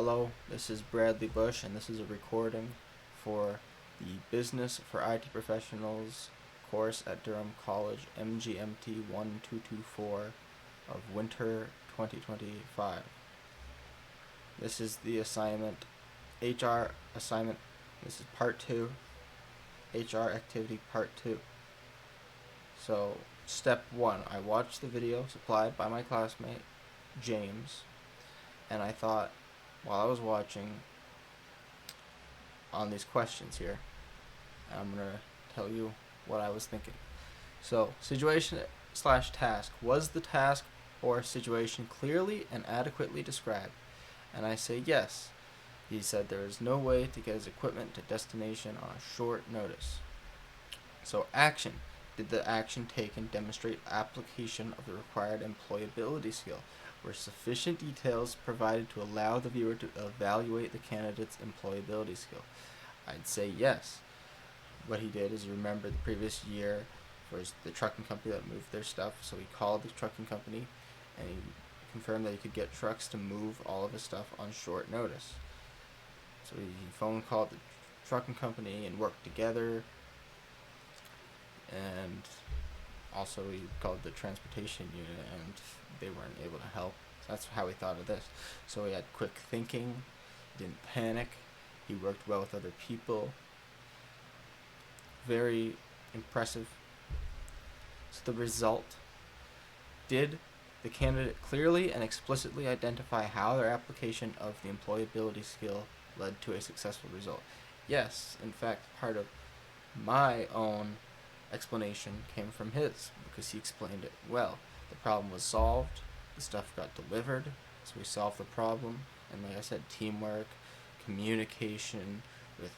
Hello, this is Bradley Bush, and this is a recording for the Business for IT Professionals course at Durham College, MGMT 1224 of winter 2025. This is the assignment, HR assignment. This is part 2, HR activity part 2. So, step 1, I watched the video supplied by my classmate, James, and I thought, while I was watching on these questions here, I'm going to tell you what I was thinking. So, situation / task. Was the task or situation clearly and adequately described? And I say yes. He said there is no way to get his equipment to destination on a short notice. So, action. Did the action taken demonstrate application of the required employability skill? Were sufficient details provided to allow the viewer to evaluate the candidate's employability skill? I'd say yes. What he did is he remembered the previous year was the trucking company that moved their stuff, so he called the trucking company and he confirmed that he could get trucks to move all of his stuff on short notice. So he phone called the trucking company and worked together, and also he called the transportation unit and they weren't able to help. So that's how he thought of this. So he had quick thinking, didn't panic, he worked well with other people. Very impressive. So the result: did the candidate clearly and explicitly identify how their application of the employability skill led to a successful result? Yes. In fact, part of my own explanation came from his, because he explained it well. The problem was solved, the stuff got delivered, so we solved the problem, and like I said, teamwork, communication with,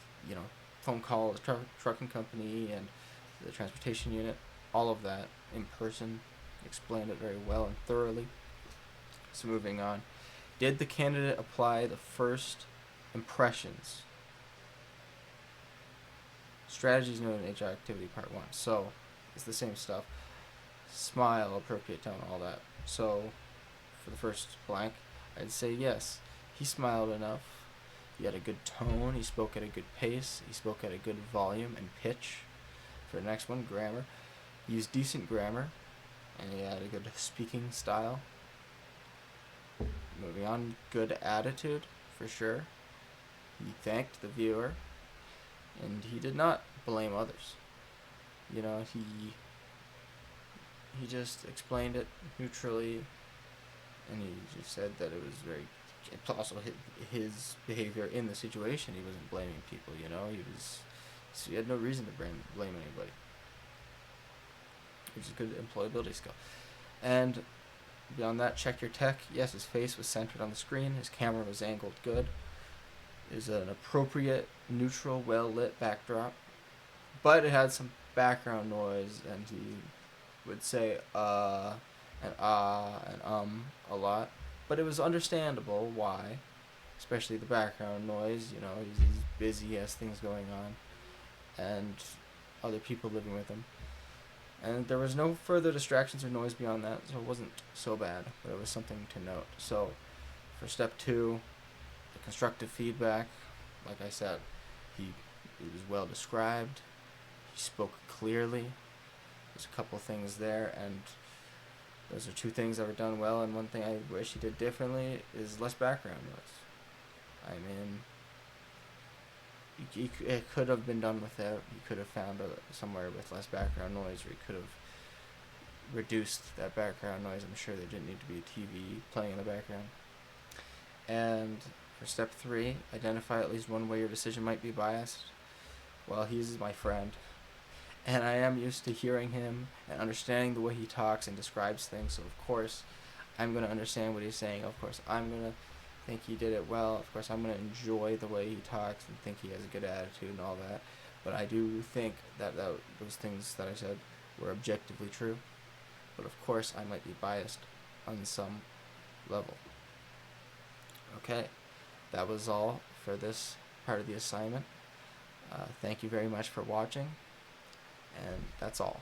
phone call, the trucking company and the transportation unit, all of that in person, explained it very well and thoroughly. So moving on, did the candidate apply the first impressions? Strategies known in HR activity part 1. So it's the same stuff. Smile, appropriate tone, all that. So for the first blank, I'd say yes. He smiled enough. He had a good tone. He spoke at a good pace. He spoke at a good volume and pitch. For the next one, grammar. He used decent grammar, and he had a good speaking style. Moving on, good attitude, for sure. He thanked the viewer, and he did not blame others. He just explained it neutrally, and he just said that it was very, also his behavior in the situation. He wasn't blaming people, he had no reason to blame anybody, which is a good employability skill. And beyond that, check your tech. Yes, his face was centered on the screen. His camera was angled good. Is an appropriate, neutral, well-lit backdrop. But it had some background noise, and he would say and a lot. But it was understandable why, especially the background noise. He's busy, he has things going on, and other people living with him. And there was no further distractions or noise beyond that, so it wasn't so bad, but it was something to note. So for step 2, the constructive feedback, like I said, it was well described, he spoke clearly. There's a couple things there, and those are 2 things that were done well, and one thing I wish he did differently is less background noise. I mean, it could have been done without. He could have found somewhere with less background noise, or he could have reduced that background noise. I'm sure there didn't need to be a TV playing in the background. And for step 3, identify at least one way your decision might be biased. Well, he's my friend, and I am used to hearing him and understanding the way he talks and describes things, so of course I'm going to understand what he's saying. Of course I'm going to think he did it well. Of course I'm going to enjoy the way he talks and think he has a good attitude and all that. But I do think that those things that I said were objectively true. But of course I might be biased on some level. Okay, that was all for this part of the assignment. Thank you very much for watching, and that's all.